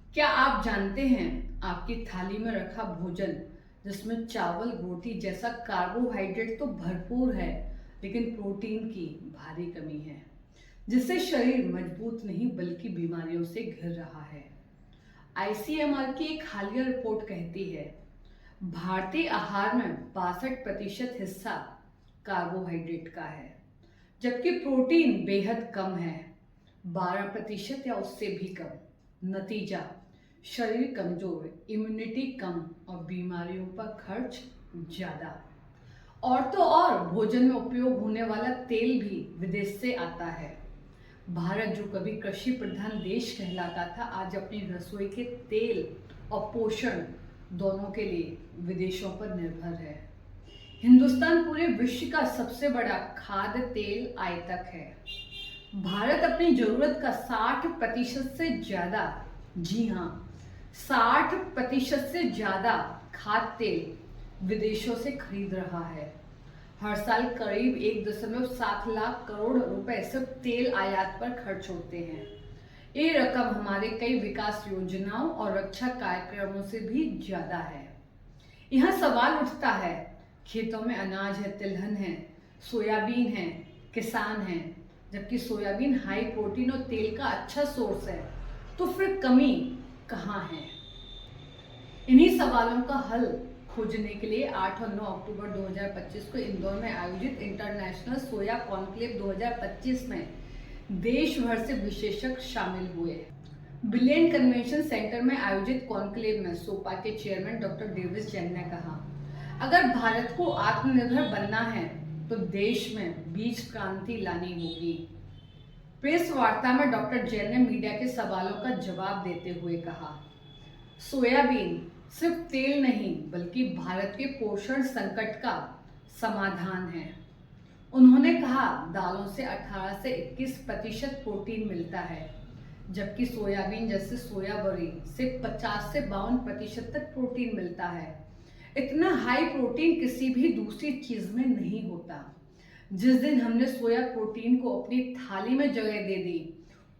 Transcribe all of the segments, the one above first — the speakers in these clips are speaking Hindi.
क्या आप जानते हैं आपकी थाली में रखा भोजन जिसमें चावल रोटी जैसा कार्बोहाइड्रेट तो भरपूर है, लेकिन प्रोटीन की भारी कमी है, जिससे शरीर मजबूत नहीं बल्कि बीमारियों से घिर रहा है। आईसीएमआर की एक हालिया रिपोर्ट कहती है भारतीय आहार में 62% हिस्सा कार्बोहाइड्रेट का है, जबकि प्रोटीन बेहद कम है, 12% या उससे भी कम। नतीजा, शरीर कमजोर, इम्यूनिटी कम और बीमारियों पर खर्च ज्यादा। और तो और भोजन में उपयोग होने वाला तेल भी विदेश से आता है। भारत जो कभी कृषि प्रधान देश कहलाता था, आज अपनी रसोई के तेल और पोषण दोनों के लिए विदेशों पर निर्भर है। हिंदुस्तान पूरे विश्व का सबसे बड़ा खाद्य तेल आयातक है। भारत अपनी जरूरत का 60% से ज्यादा, जी हाँ, 60% से ज्यादा खाद्य तेल विदेशों से खरीद रहा है। हर साल करीब 1.7 लाख करोड़ रुपए सिर्फ तेल आयात पर खर्च होते हैं। ये रकम हमारे कई विकास योजनाओं और रक्षा कार्यक्रमों से भी ज्यादा है। यहाँ सवाल उठता है, खेतों में अनाज है, तिलहन है, सोयाबीन है, किसान है, जबकि सोयाबीन हाई प्रोटीन और तेल का अच्छा सोर्स है, तो फिर कमी कहाँ है? इन्हीं सवालों का हल खोजने के लिए 8 और 9 अक्टूबर 2025 को इंदौर में आयोजित इंटरनेशनल सोया कॉन्क्लेव 2025 में देश भर से विशेषज्ञ शामिल हुए। बिलियन कन्वेंशन सेंटर में आयोजित कॉन्क्लेव में सोपा के चेयरमैन डॉक्टर डेविस जैन ने कहा, अगर भारत को आत्मनिर्भर बनना है तो देश में बीज क्रांति लानी होगी। प्रेस वार्ता में डॉक्टर जैन ने मीडिया के सवालों का जवाब देते हुए कहा, सोयाबीन सिर्फ तेल नहीं बल्कि भारत के पोषण संकट का समाधान है। उन्होंने कहा, दालों से 18 से 21% प्रोटीन मिलता है, जबकि सोयाबीन जैसे सोयाबरी से 50 से 52% तक प्रोटीन मिलता है। इतना हाई प्रोटीन किसी भी दूसरी चीज में नहीं होता। जिस दिन हमने सोया प्रोटीन को अपनी थाली में जगह दे दी,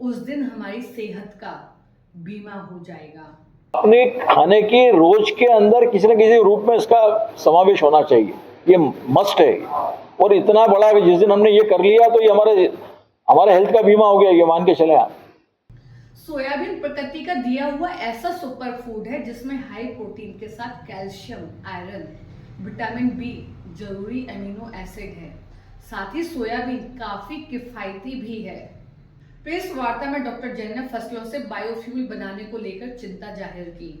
उस दिन हमारी सेहत का बीमा हो जाएगा। अपने खाने के रोज के अंदर किसी न किसी रूप में इसका समावेश होना चाहिए, ये मस्ट है। और इतना बड़ा कि जिस दिन हमने ये कर लिया तो ये हमारे हेल्थ का बीमा हो गया, ये मान के चले आप। सोयाबीन प्रकृति का दिया हुआ ऐसा सुपर फूड है जिसमें हाई प्रोटीन के साथ कैल्शियम, आयरन, विटामिन बी, जरूरी अमीनो एसिड है। साथ ही सोयाबीन काफी किफायती भी है। प्रेस वार्ता में डॉक्टर जैन ने फसलों से बायोफ्यूल बनाने को लेकर चिंता जाहिर की।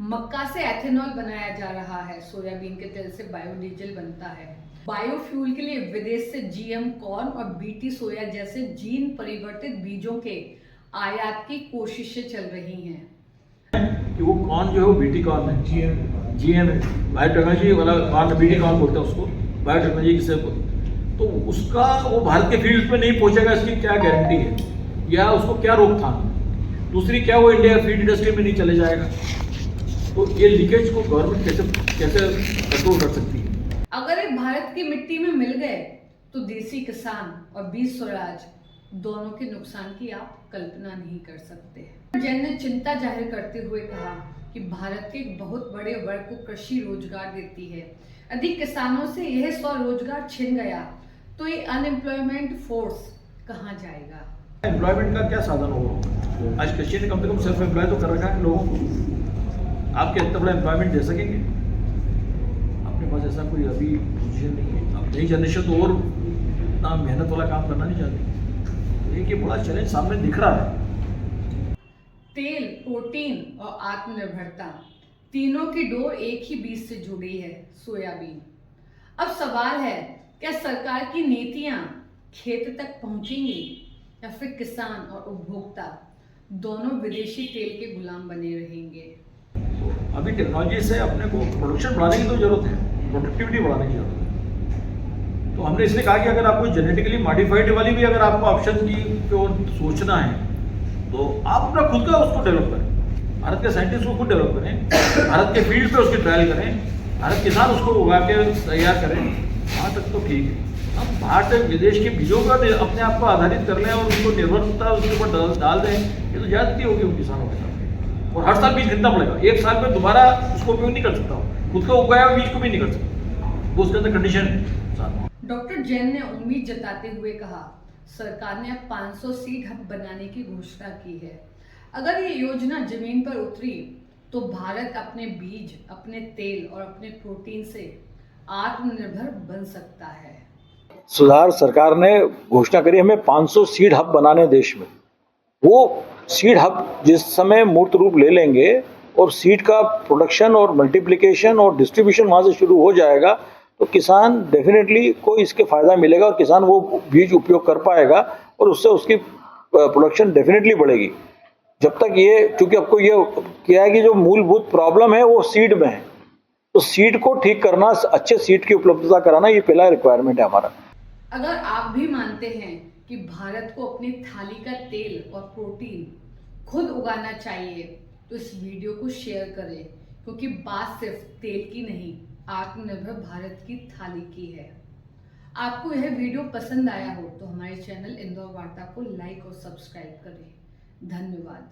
मक्का से एथेनॉल बनाया जा रहा है, सोयाबीन के तेल से बायोडीजल बनता है। बायोफ्यूल के लिए विदेश से जीएम कॉर्न और बीटी सोया जैसे जीन परिवर्तित बीजों के आयात की कोशिशें चल रही हैं कि वो कॉर्न जो है वो बीटी कॉर्न है, जीएम है, बायोटेक्नोलॉजी वाला कॉर्न, बीटी कॉर्न बोलते हैं उसको, बायोटेक्नोलॉजी किसे बोलते हैं। तो उसका वो भारत के फील्ड पे नहीं पहुंचेगा, इसकी क्या गारंटी है, या उसको क्या रोकथाम। दूसरी, क्या वो इंडिया फीड इंडस्ट्री में नहीं चले जाएगा। तो ये लीकेज को गवर्नमेंट कैसे कंट्रोल कर सकती है। अगर ये भारत की मिट्टी में मिल गए तो देसी किसान और बीज स्वराज दोनों के नुकसान की आप कल्पना नहीं कर सकते। जैन ने चिंता जाहिर करते हुए कहा कि भारत के एक बहुत बड़े वर्ग को कृषि रोजगार देती है। यदि किसानों से यह स्वरोजगार छिन गया तो ये अनएम्प्लॉयमेंट फोर्स कहाँ जाएगा? एम्प्लॉयमेंट का क्या साधन होगा? आज कृषि ने कम से कम सेल्फ एम्प्लॉय तो कर रखा है लोगों को। आपके इतना बड़ा एम्प्लॉयमेंट दे सकेंगे? अपने पास ऐसा कोई अभी पोजीशन नहीं है। अब नई जनरेशन तो और इतना मेहनत वाला काम करना नहीं चाहती। एक ये बड़ा चैलेंज सामने दिख रहा है। तेल, प्रोटीन और आत्मनिर्भरता तीनों की डोर एक ही बीज से जुड़ी है, सोयाबीन। अब सवाल है, क्या सरकार की नीतियां खेत तक पहुंचेंगी या फिर किसान और उपभोक्ता दोनों विदेशी तेल के गुलाम बने रहेंगे? अभी टेक्नोलॉजी से अपने को प्रोडक्शन बढ़ाने की तो जरूरत है, प्रोडक्टिविटी बढ़ाने की जरूरत है। तो हमने इसलिए कहा कि अगर आपको जेनेटिकली मॉडिफाइड वाली भी अगर आपको ऑप्शन की ओर सोचना है तो आप अपना खुद का उसको डेवलप करें। भारत के साइंटिस्ट को खुद डेवलप करें, भारत के फील्ड पे उसकी ट्रायल करें, भारत किसान उसको उगा के तैयार करें, वहाँ तक तो ठीक है। हम भारत विदेश के बीजों पर अपने आप को आधारित कर लें और उनको निर्भरता उसके ऊपर डाल दें, ये तो ज्यादती होगी उन किसानों के साथ। और हर साल बीज खरीदना पड़ेगा, एक साल में दोबारा उसको उपयोग नहीं कर सकता, खुद का उगाया हुआ बीज को भी नहीं कर सकता, वो उसके अंदर कंडीशन है। डॉक्टर जैन ने उम्मीद जताते हुए कहा, सरकार ने अब 500 सीड हब बनाने की घोषणा की है। अगर ये योजना जमीन पर उतरी तो भारत अपने बीज, अपने तेल और अपने प्रोटीन से आत्मनिर्भर बन सकता है। सुधार सरकार ने घोषणा करी हमें 500 सीड हब बनाने देश में। वो सीड हब जिस समय मूर्त रूप ले लेंगे और सीड का प्रोडक्शन और मल्टीप्लिकेशन और डिस्ट्रीब्यूशन वहाँ से शुरू हो जाएगा तो किसान डेफिनेटली को इसके फायदा मिलेगा और किसान वो बीज उपयोग कर पाएगा और उससे उसकी प्रोडक्शन डेफिनेटली बढ़ेगी। जब तक ये, क्योंकि आपको ये क्या है कि जो मूलभूत प्रॉब्लम है वो सीड में है, तो सीड को ठीक करना, अच्छे सीड की उपलब्धता कराना, ये पहला रिक्वायरमेंट है हमारा। अगर आप भी मानते हैं कि भारत को अपनी थाली का तेल और प्रोटीन खुद उगाना चाहिए तो इस वीडियो को शेयर करें, क्योंकि बात सिर्फ तेल की नहीं, आत्मनिर्भर भारत की थाली की है। आपको यह वीडियो पसंद आया हो तो हमारे चैनल इंदौर वार्ता को लाइक और सब्सक्राइब करें। धन्यवाद।